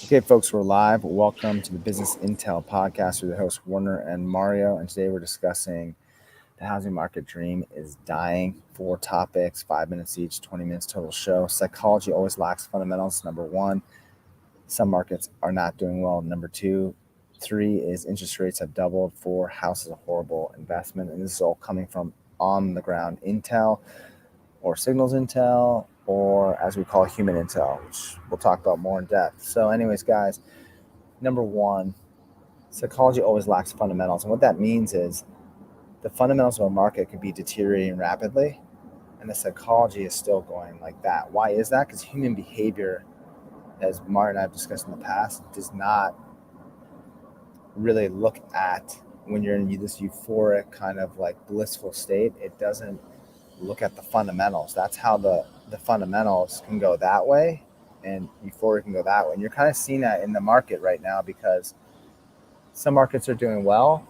Okay, folks, we're live. Welcome to the Business Intel podcast with the hosts Warner and Mario. And today we're discussing the housing market dream is dying. 4 topics, 5 minutes each, 20 minutes total show. Psychology always lacks fundamentals. Number one, some markets are not doing well. Number two, three is interest rates have doubled. Four, house is a horrible investment. And this is all coming from on the ground intel or signals intel, or as we call human intel, which we'll talk about more in depth. So anyways, guys, number one, psychology always lacks fundamentals. And what that means is the fundamentals of a market could be deteriorating rapidly, and the psychology is still going like that. Why is that? Because human behavior, as Mario and I have discussed in the past, does not really look at when you're in this euphoric kind of like blissful state. It doesn't look at the fundamentals. That's how the fundamentals can go that way and euphoria can go that way. And you're kind of seeing that in the market right now because some markets are doing well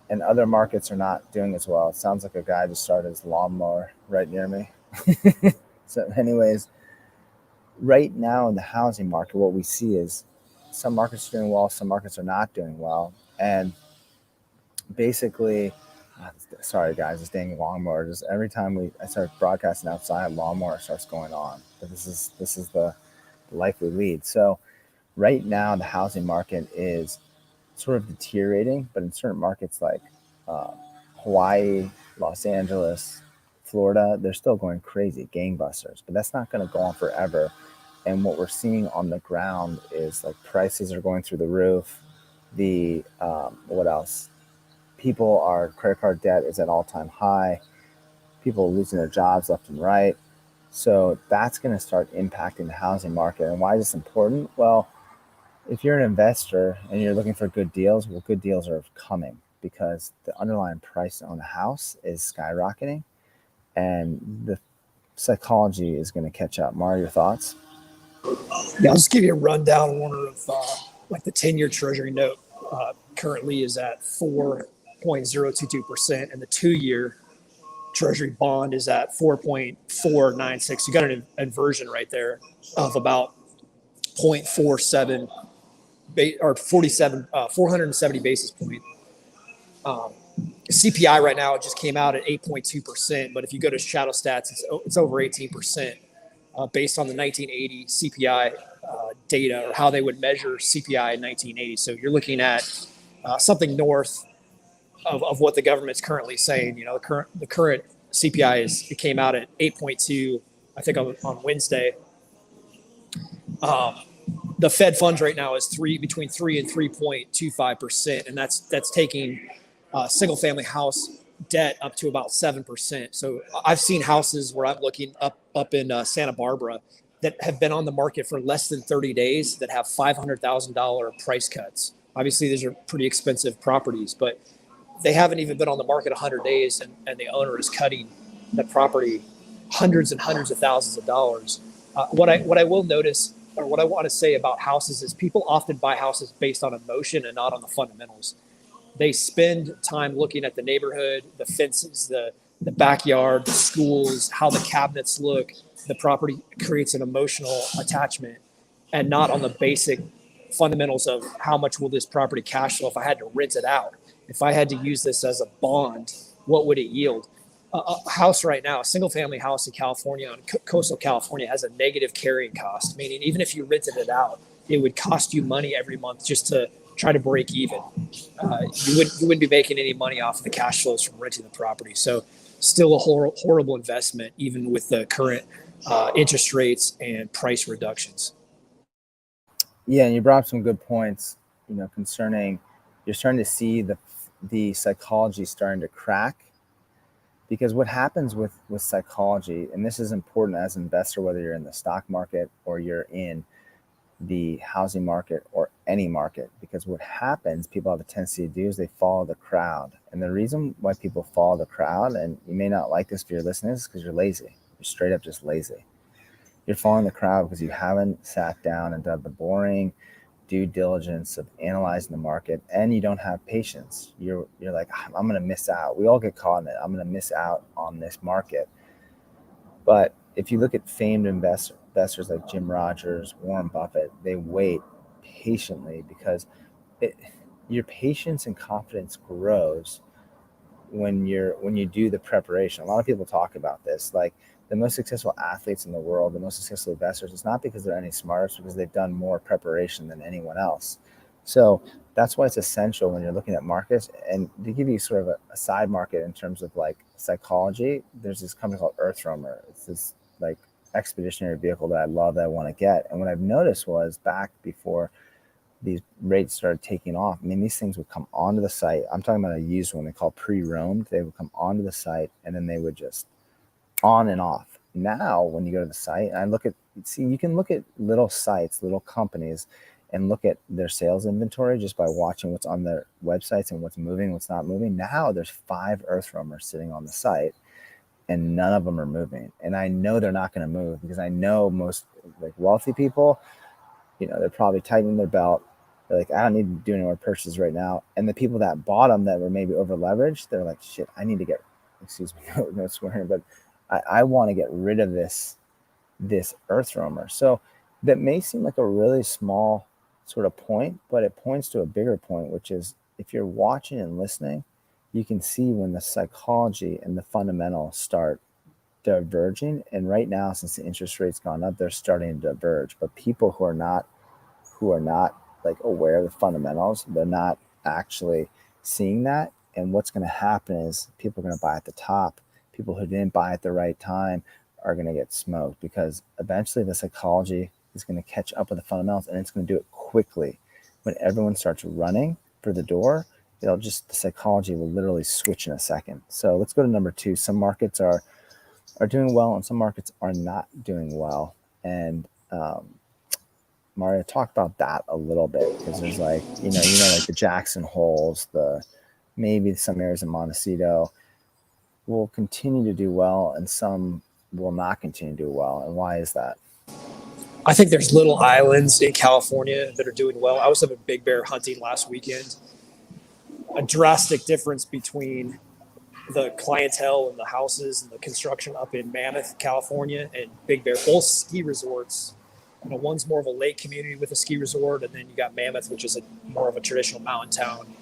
and other markets are not doing as well. It sounds like a guy just started his lawnmower right near me. So anyways, right now in the housing market, what we see is some markets are doing well, some markets are not doing well. And basically, sorry guys, this dang lawnmower, just every time I start broadcasting outside, lawnmower starts going on. But this is the life we lead. So right now the housing market is sort of deteriorating, but in certain markets like Hawaii, Los Angeles, Florida, they're still going crazy, gangbusters. But that's not going to go on forever. And what we're seeing on the ground is like prices are going through the roof. The what else? Credit card debt is at all-time high. People are losing their jobs left and right. So that's going to start impacting the housing market. And why is this important? Well, if you're an investor and you're looking for good deals, well, good deals are coming because the underlying price on a house is skyrocketing and the psychology is going to catch up. Mario, your thoughts? Yeah, I'll just give you a rundown, Warner, of like the 10-year Treasury note currently is at 4.022%, and the 2-year Treasury bond is at 4.496. You got an inversion right there of about 0.47 or 470 basis point. CPI right now, it just came out at 8.2%, but if you go to Shadow Stats, it's over 18%. Based on the 1980 CPI data, or how they would measure CPI in 1980. So you're looking at something north of what the government's currently saying. You know, the current CPI it came out at 8.2, I think on Wednesday. The Fed funds right now is between 3 and 3.25%, and that's taking single family house debt up to about 7%. So I've seen houses where I'm looking up in Santa Barbara that have been on the market for less than 30 days that have $500,000 price cuts. Obviously, these are pretty expensive properties, but they haven't even been on the market 100 days, and the owner is cutting the property hundreds and hundreds of thousands of dollars. What I will notice, or what I want to say about houses, is people often buy houses based on emotion and not on the fundamentals. They spend time looking at the neighborhood, the fences, the backyard, the schools, how the cabinets look. The property creates an emotional attachment, and not on the basic fundamentals of how much will this property cash flow if I had to rent it out. If I had to use this as a bond, what would it yield? A house right now, a single family house in California, in coastal California, has a negative carrying cost, meaning even if you rented it out, it would cost you money every month just to try to break even. You wouldn't be making any money off of the cash flows from renting the property. So still a horrible investment, even with the current interest rates and price reductions. Yeah, and you brought up some good points, concerning you're starting to see the psychology starting to crack. Because what happens with psychology, and this is important as an investor, whether you're in the stock market or you're in the housing market or any market, because what happens, people have a tendency to do is they follow the crowd. And the reason why people follow the crowd, and you may not like this if you're listening, is because you're lazy. You're straight up just lazy. You're following the crowd because you haven't sat down and done the boring due diligence of analyzing the market, and you don't have patience. You're like, I'm going to miss out. We all get caught in it. I'm going to miss out on this market. But if you look at famed investors like Jim Rogers, Warren Buffett, they wait patiently, because it, your patience and confidence grows when you do the preparation. A lot of people talk about this, like the most successful athletes in the world, the most successful investors. It's not because they're any smarter, it's because they've done more preparation than anyone else. So that's why it's essential when you're looking at markets. And to give you sort of a side market in terms of like psychology, there's this company called Earthroamer. It's this like expeditionary vehicle that I love, that I want to get. And what I've noticed was, back before these rates started taking off, I mean, these things would come onto the site. I'm talking about a used one they call pre-roamed. They would come onto the site and then they would just on and off. Now, when you go to the site, and I look at, see, you can look at little sites, little companies, and look at their sales inventory just by watching what's on their websites and what's moving, what's not moving. Now there's 5 Earthroamers sitting on the site and none of them are moving. And I know they're not going to move because I know most like wealthy people, they're probably tightening their belt. They're like, I don't need to do any more purchases right now. And the people that bought them that were maybe over leveraged, they're like, shit, I need to get, excuse me, no swearing, but I want to get rid of this Earthroamer. So that may seem like a really small sort of point, but it points to a bigger point, which is if you're watching and listening, you can see when the psychology and the fundamentals start diverging. And right now, since the interest rate's gone up, they're starting to diverge. But people who are not like aware of the fundamentals, they're not actually seeing that. And what's going to happen is people are going to buy at the top. People who didn't buy at the right time are going to get smoked, because eventually the psychology is going to catch up with the fundamentals, and it's going to do it quickly. When everyone starts running for the door, the psychology will literally switch in a second. So let's go to number 2. Some markets are doing well and some markets are not doing well. And Mario, talk about that a little bit, because there's like, like the Jackson Holes, maybe some areas in Montecito will continue to do well and some will not continue to do well. And why is that? I think there's little islands in California that are doing well. I was up at Big Bear hunting last weekend. A drastic difference between the clientele and the houses and the construction up in Mammoth, California, and Big Bear, both ski resorts. One's more of a lake community with a ski resort, and then you got Mammoth, which is more of a traditional mountain town.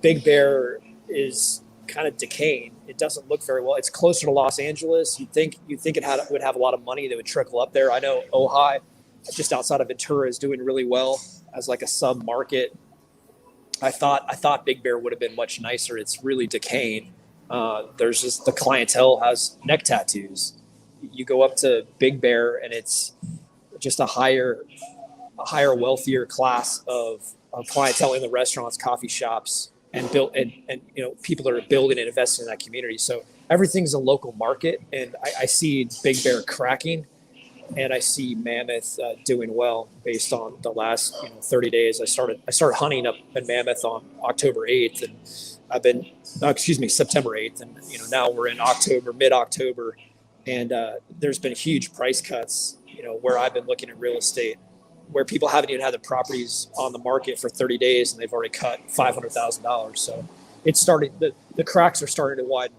Big Bear is kind of decaying. It doesn't look very well. It's closer to Los Angeles. You'd think it would have a lot of money that would trickle up there. I know Ojai, just outside of Ventura, is doing really well as like a sub market. I thought Big Bear would have been much nicer. It's really decaying. There's just the clientele has neck tattoos. You go up to Big Bear and it's just a higher, wealthier class of clientele in the restaurants, coffee shops, and people that are building and investing in that community. So everything's a local market, and I see Big Bear cracking, and I see Mammoth doing well based on the last 30 days. I started hunting up in Mammoth on October 8th, and I've been September 8th, and now we're in mid October, and there's been huge price cuts. Where I've been looking at real estate, where people haven't even had the properties on the market for 30 days, and they've already cut $500,000. So it's starting. The cracks are starting to widen.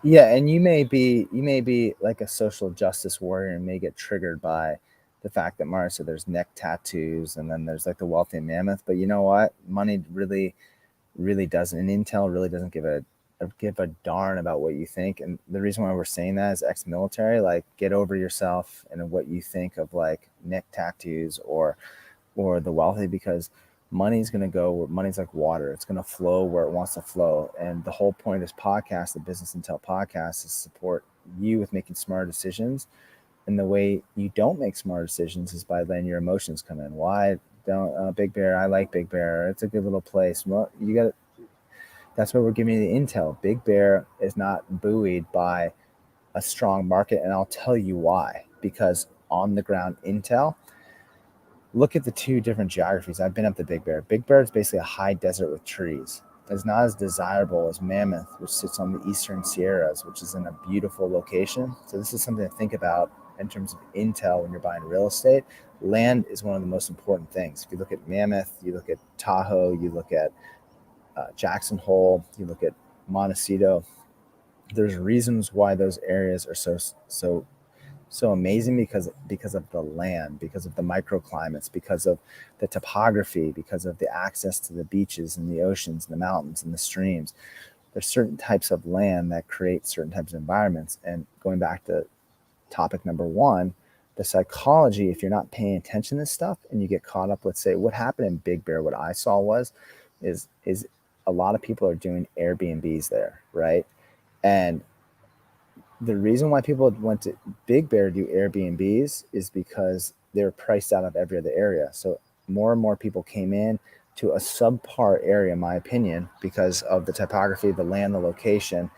Yeah, and you may be like a social justice warrior and may get triggered by the fact that Mario said there's neck tattoos and then there's like the wealthy mammoth. But you know what? Money really, really doesn't, and Intel really doesn't give a darn about what you think. And the reason why we're saying that is ex-military, like, get over yourself and what you think of like neck tattoos or the wealthy, because money's going to go where money's like water. It's going to flow where it wants to flow. And the whole point of this podcast, the Business Intel podcast, is support you with making smart decisions. And the way you don't make smart decisions is by letting your emotions come in. Why don't Big Bear? I like Big Bear. It's a good little place. Well, that's why we're giving you the intel. Big Bear is not buoyed by a strong market. And I'll tell you why. Because on the ground intel, look at the 2 different geographies. I've been up to Big Bear. Big Bear is basically a high desert with trees. It's not as desirable as Mammoth, which sits on the Eastern Sierras, which is in a beautiful location. So this is something to think about in terms of intel when you're buying real estate. Land is one of the most important things. If you look at Mammoth, you look at Tahoe, you look at Jackson Hole, you look at Montecito, there's reasons why those areas are so so amazing because of the land, because of the microclimates, because of the topography, because of the access to the beaches and the oceans and the mountains and the streams. There's certain types of land that create certain types of environments. And going back to topic number one, the psychology, if you're not paying attention to this stuff and you get caught up, let's say what happened in Big Bear, what I saw is a lot of people are doing Airbnbs there, right? And the reason why people went to Big Bear to do Airbnbs is because they're priced out of every other area. So more and more people came in to a subpar area, in my opinion, because of the topography, the land, the location,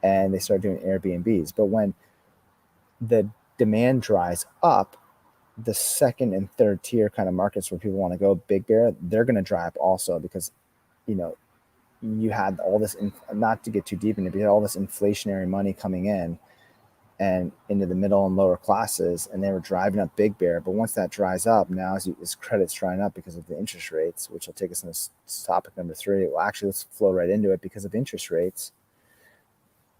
and they started doing Airbnbs. But when the demand dries up, the second and third tier kind of markets where people want to go, Big Bear, they're going to dry up also because, you know, you had all this, not to get too deep into it, but you had all this inflationary money coming in and into the middle and lower classes, and they were driving up Big Bear. But once that dries up, now as credit's drying up because of the interest rates, which will take us into topic number 3. Well, actually, let's flow right into it. Because of interest rates,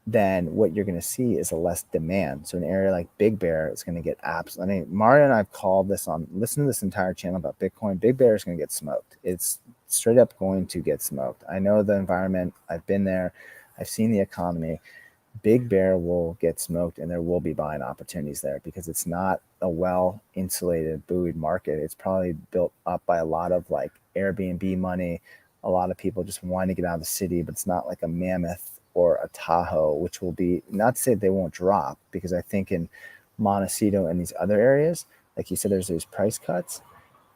then what you're going to see is a less demand. So an area like Big Bear is going to get absolutely, I mean, Mario and I've called this on, listen to this entire channel about Bitcoin. Big Bear is going to get smoked. It's straight up going to get smoked. I know the environment. I've been there. I've seen the economy. Big Bear will get smoked, and there will be buying opportunities there because it's not a well insulated, buoyed market. It's probably built up by a lot of like Airbnb money, a lot of people just wanting to get out of the city, but it's not like a Mammoth or a Tahoe, which will be, not to say they won't drop, because I think in Montecito and these other areas, like you said, there's those price cuts.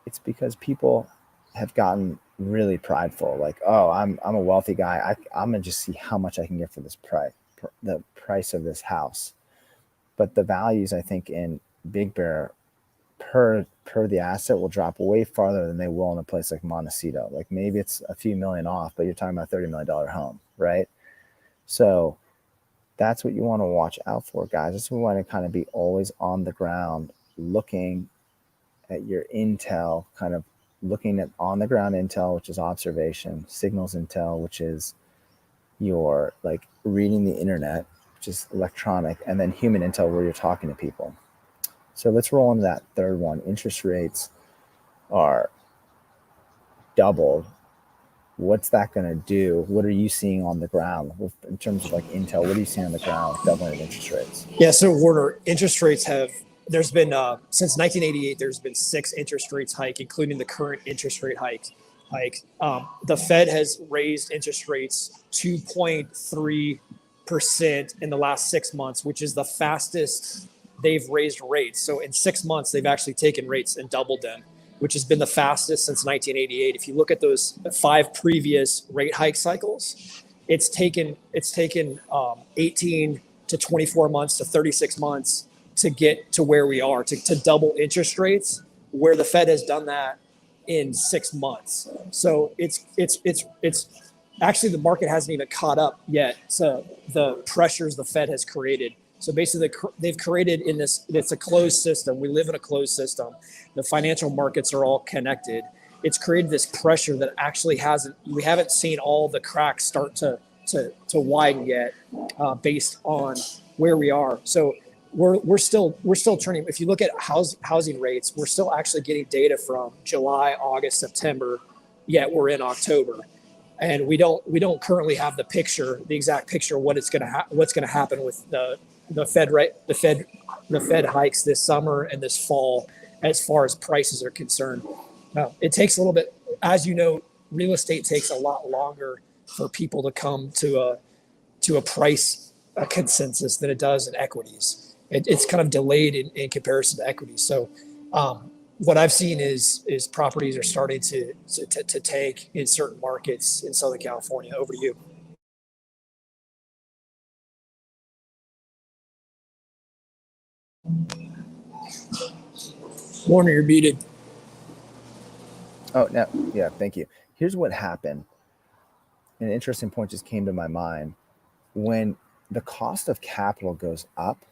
It's because people have gotten really prideful. Like, oh, I'm a wealthy guy. I'm gonna just see how much I can get for this price, the price of this house. But the values, I think, in Big Bear per the asset will drop way farther than they will in a place like Montecito. Like maybe it's a few million off, but you're talking about $30 million home, right? So that's what you want to watch out for, guys. That's what we want to kind of be always on the ground, looking at your intel, kind of looking at on the ground intel, which is observation, signals intel, which is your like reading the internet, which is electronic, and then human intel where you're talking to people. So let's roll into that third one. Interest rates are doubled. What's that going to do? What are you seeing on the ground in terms of like intel? What are you seeing on the ground with doubling of interest rates? Yeah, so Warner, interest rates have, there's been, since 1988, there's been 6 interest rates hike, including the current interest rate hike. The Fed has raised interest rates 2.3% in the last 6 months, which is the fastest they've raised rates. So in 6 months, they've actually taken rates and doubled them, which has been the fastest since 1988. If you look at those 5 previous rate hike cycles, it's taken 18 to 24 months to 36 months to get to where we are, to double interest rates, where the Fed has done that in 6 months. So it's actually, the market hasn't even caught up yet to the pressures the Fed has created. So basically, they've created in this, it's a closed system. We live in a closed system. The financial markets are all connected. It's created this pressure that actually we haven't seen all the cracks start to widen yet, based on where we are. So we're still turning. If you look at housing rates, we're still actually getting data from July, August, September, yet we're in October. And we don't currently have the exact picture of what's going to happen with the Fed hikes this summer and this fall, as far as prices are concerned. It takes a little bit, as you know, real estate takes a lot longer for people to come to a price consensus than it does in equities. It's kind of delayed in comparison to equities. So what I've seen is properties are starting to tank in certain markets in Southern California. Over to you. Warner, you're muted. Oh, no. Yeah, thank you. Here's what happened. An interesting point just came to my mind. When the cost of capital goes up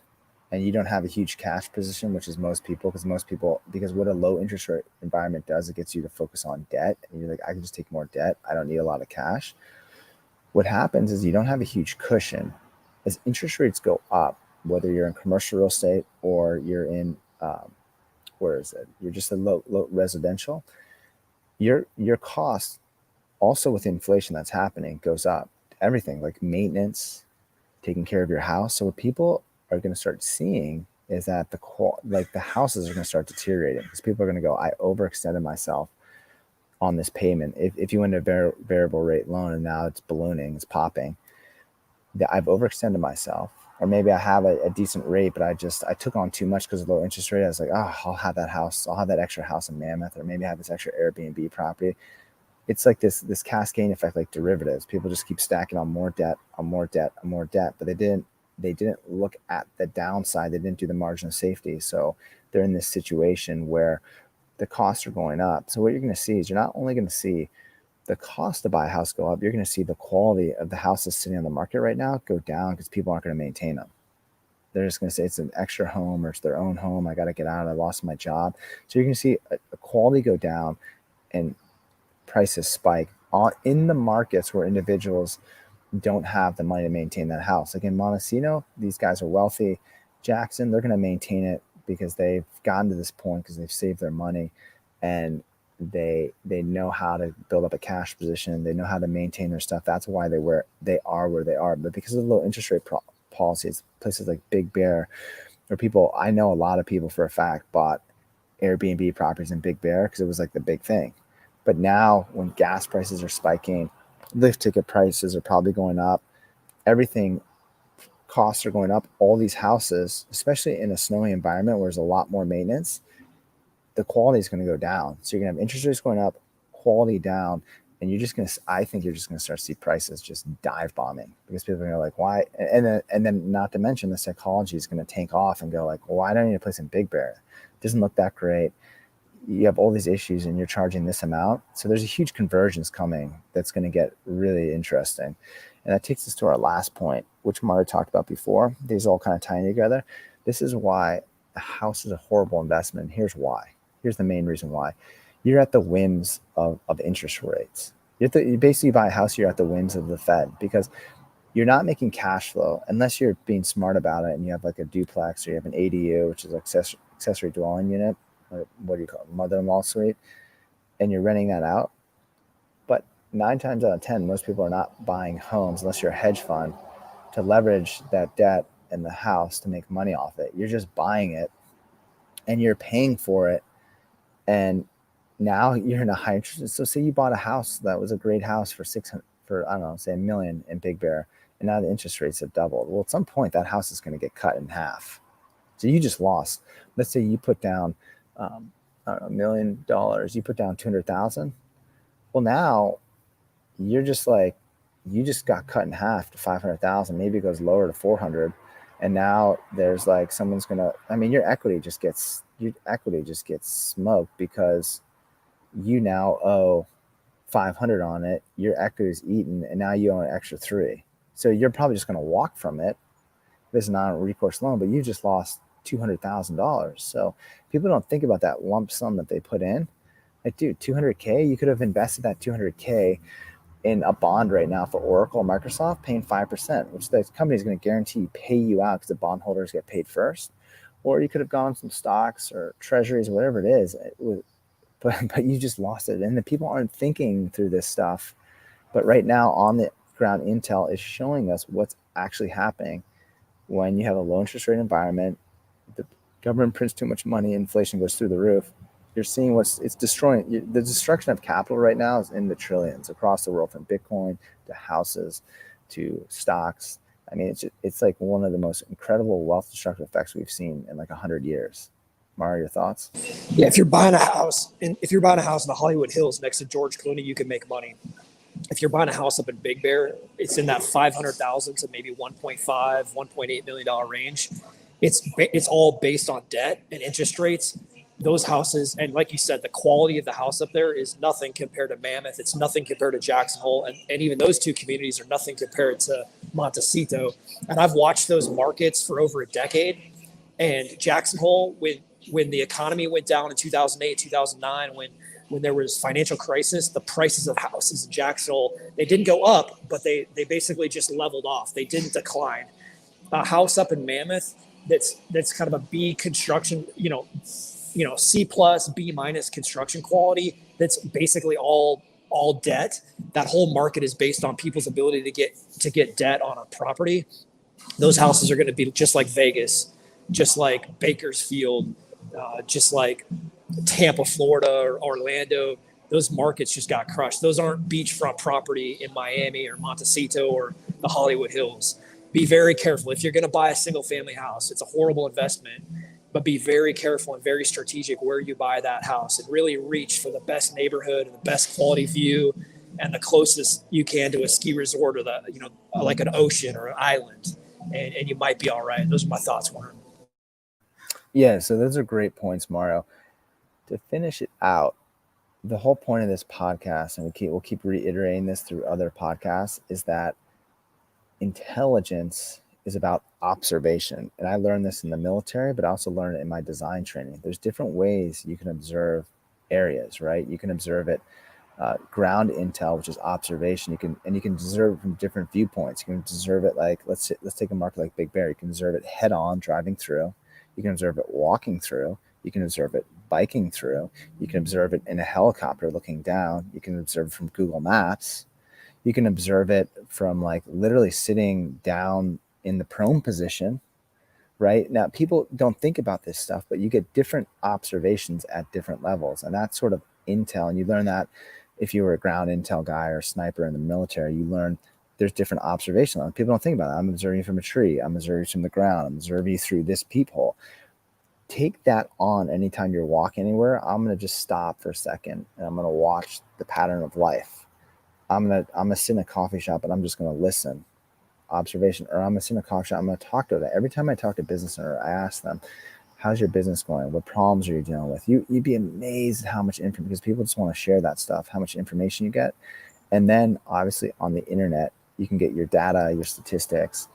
and you don't have a huge cash position, which is most people, because what a low interest rate environment does, it gets you to focus on debt. And you're like, I can just take more debt. I don't need a lot of cash. What happens is you don't have a huge cushion. As interest rates go up, whether you're in commercial real estate or you're in, where is it? You're just a low residential. Your cost also with inflation that's happening goes up. Everything like maintenance, taking care of your house. So what people are going to start seeing is that the houses are going to start deteriorating because people are going to go, I overextended myself on this payment. If you went a variable rate loan and now it's ballooning, it's popping, I've overextended myself. Or maybe I have a decent rate, but I took on too much because of low interest rate. I was like, oh, I'll have that house. I'll have that extra house in Mammoth, or maybe I have this extra Airbnb property. It's like this cascading effect, like derivatives. People just keep stacking on more debt, on more debt, on more debt, but they didn't look at the downside. They didn't do the margin of safety. So they're in this situation where the costs are going up. So what you're going to see is you're not only going to see the cost to buy a house go up, you're going to see the quality of the houses sitting on the market right now go down because people aren't going to maintain them. They're just going to say it's an extra home or it's their own home. I got to get out. I lost my job. So you're going to see a quality go down and prices spike in the markets where individuals don't have the money to maintain that house. Like in Montecito, these guys are wealthy. Jackson, they're going to maintain it because they've gotten to this point because they've saved their money and they know how to build up a cash position. They know how to maintain their stuff. That's why they are where they are. But because of the low interest rate policies, places like Big Bear, or people, I know a lot of people for a fact bought Airbnb properties in Big Bear because it was like the big thing. But now when gas prices are spiking, lift ticket prices are probably going up, everything costs are going up. All these houses, especially in a snowy environment where there's a lot more maintenance, the quality is going to go down. So you're going to have interest rates going up, quality down, and I think you're just going to start to see prices just dive bombing because people are going to like, why? And then not to mention the psychology is going to tank off and go like, well, why don't I need a place in Big Bear? It doesn't look that great. You have all these issues and you're charging this amount. So there's a huge convergence coming that's going to get really interesting. And that takes us to our last point, which Mario talked about before. These all kind of tie together. This is why a house is a horrible investment. Here's why. Here's the main reason why. You're at the whims of interest rates. You basically buy a house, you're at the whims of the Fed because you're not making cash flow unless you're being smart about it and you have like a duplex or you have an ADU, which is accessory dwelling unit, or what do you call it, mother-in-law suite, and you're renting that out. But 9 times out of 10, most people are not buying homes unless you're a hedge fund to leverage that debt in the house to make money off it. You're just buying it and you're paying for it. And now you're in a high interest. So say you bought a house that was a great house for I don't know, say $1 million in Big Bear, and now the interest rates have doubled. Well, at some point that house is going to get cut in half. So you just lost. Let's say you put down, I don't know, $1 million. You put down 200,000. Well, now you're just like, you just got cut in half to 500,000. Maybe it goes lower to 400. And now there's like someone's gonna. I mean, your equity just gets smoked because you now owe 500 on it. Your equity is eaten, and now you owe an extra 3. So you're probably just gonna walk from it. This is not a recourse loan, but you just lost $200,000. So people don't think about that lump sum that they put in. Like, dude, 200K, you could have invested that 200K in a bond right now for Oracle or Microsoft, paying 5%, which the company is going to guarantee pay you out because the bondholders get paid first. Or you could have gone some stocks or treasuries, whatever it is, but you just lost it. And the people aren't thinking through this stuff. But right now, on the ground, Intel is showing us what's actually happening when you have a low interest rate environment. The government prints too much money, inflation goes through the roof. You're seeing it's destroying. The destruction of capital right now is in the trillions across the world, from Bitcoin to houses to stocks. I mean, it's like one of the most incredible wealth destructive effects we've seen in like 100 years. Mario, your thoughts? Yeah, if you're buying a house in the Hollywood Hills next to George Clooney, you can make money. If you're buying a house up in Big Bear, it's in that 500,000 to maybe 1.5, $1.8 million range. It's all based on debt and interest rates. Those houses, and like you said, the quality of the house up there is nothing compared to Mammoth. It's nothing compared to Jackson Hole, and even those two communities are nothing compared to Montecito. And I've watched those markets for over a decade. And Jackson Hole, when the economy went down in 2008, 2009, when there was financial crisis, the prices of houses in Jackson Hole, they didn't go up, but they basically just leveled off. They didn't decline. a house up in Mammoth that's kind of a B construction, C plus B minus construction quality. That's basically all debt. That whole market is based on people's ability to get debt on a property. Those houses are going to be just like Vegas, just like Bakersfield, just like Tampa, Florida, or Orlando. Those markets just got crushed. Those aren't beachfront property in Miami or Montecito or the Hollywood Hills. Be very careful. If you're going to buy a single family house, it's a horrible investment, but be very careful and very strategic where you buy that house and really reach for the best neighborhood and the best quality view and the closest you can to a ski resort or like an ocean or an island. And you might be all right. Those are my thoughts, Warren. Yeah, so those are great points, Mario. To finish it out, the whole point of this podcast, and we'll keep reiterating this through other podcasts, is that intelligence is about observation. And I learned this in the military, but I also learned it in my design training. There's different ways you can observe areas, right? You can observe it ground intel, which is observation. You can observe it from different viewpoints. You can observe it like let's take a market like Big Bear. You can observe it head on driving through. You can observe it walking through. You can observe it biking through. You can observe it in a helicopter looking down. You can observe it from Google Maps. You can observe it from like literally sitting down in the prone position, right? Now, people don't think about this stuff, but you get different observations at different levels. And that's sort of intel. And you learn that if you were a ground intel guy or a sniper in the military, you learn there's different observations. People don't think about it. I'm observing you from a tree. I'm observing you from the ground. I'm observing you through this peephole. Take that on anytime you're walking anywhere. I'm going to just stop for a second and I'm going to watch the pattern of life. I'm gonna sit in a coffee shop and I'm just gonna listen, observation, or I'm gonna sit in a coffee shop. I'm gonna talk to them. Every time I talk to a business owner, I ask them, "How's your business going? What problems are you dealing with?" You'd be amazed at how much information, because people just want to share that stuff. How much information you get, and then obviously on the internet, you can get your data, your statistics,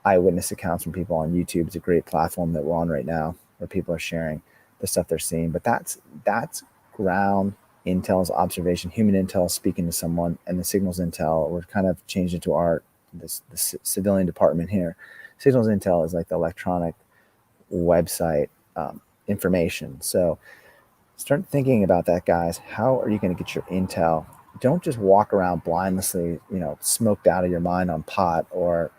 eyewitness accounts from people on YouTube. It's a great platform that we're on right now, where people are sharing the stuff they're seeing. But that's ground intel's observation, human intel speaking to someone, and the signals intel we're kind of changed into the civilian department here. Signals intel is like the electronic website information. So start thinking about that, guys. How are you going to get your intel? Don't just walk around blindlessly, smoked out of your mind on pot or,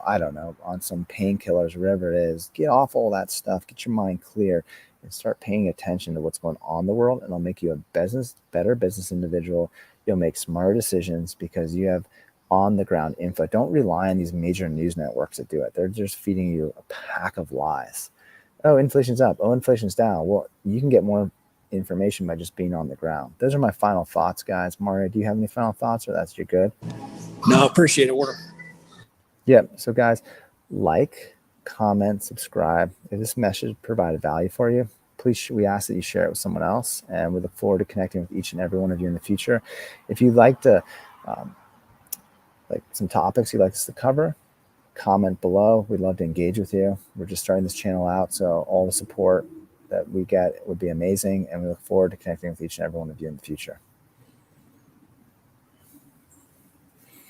I don't know, on some painkillers, whatever it is. Get off all that stuff. Get your mind clear and start paying attention to what's going on in the world, and it'll make you a better business individual. You'll make smarter decisions because you have on the ground info. Don't rely on these major news networks that do it. They're just feeding you a pack of lies. Oh, inflation's up. Oh, inflation's down. Well, you can get more information by just being on the ground. Those are my final thoughts, guys. Mario, do you have any final thoughts, or that's you're good? No, appreciate it, Warner. Yep. So guys, like, comment, subscribe. If this message provided value for you, please, we ask that you share it with someone else, and we look forward to connecting with each and every one of you in the future. If you'd like to, like some topics you'd like us to cover, comment below. We'd love to engage with you. We're just starting this channel out, so all the support that we get would be amazing, and we look forward to connecting with each and every one of you in the future.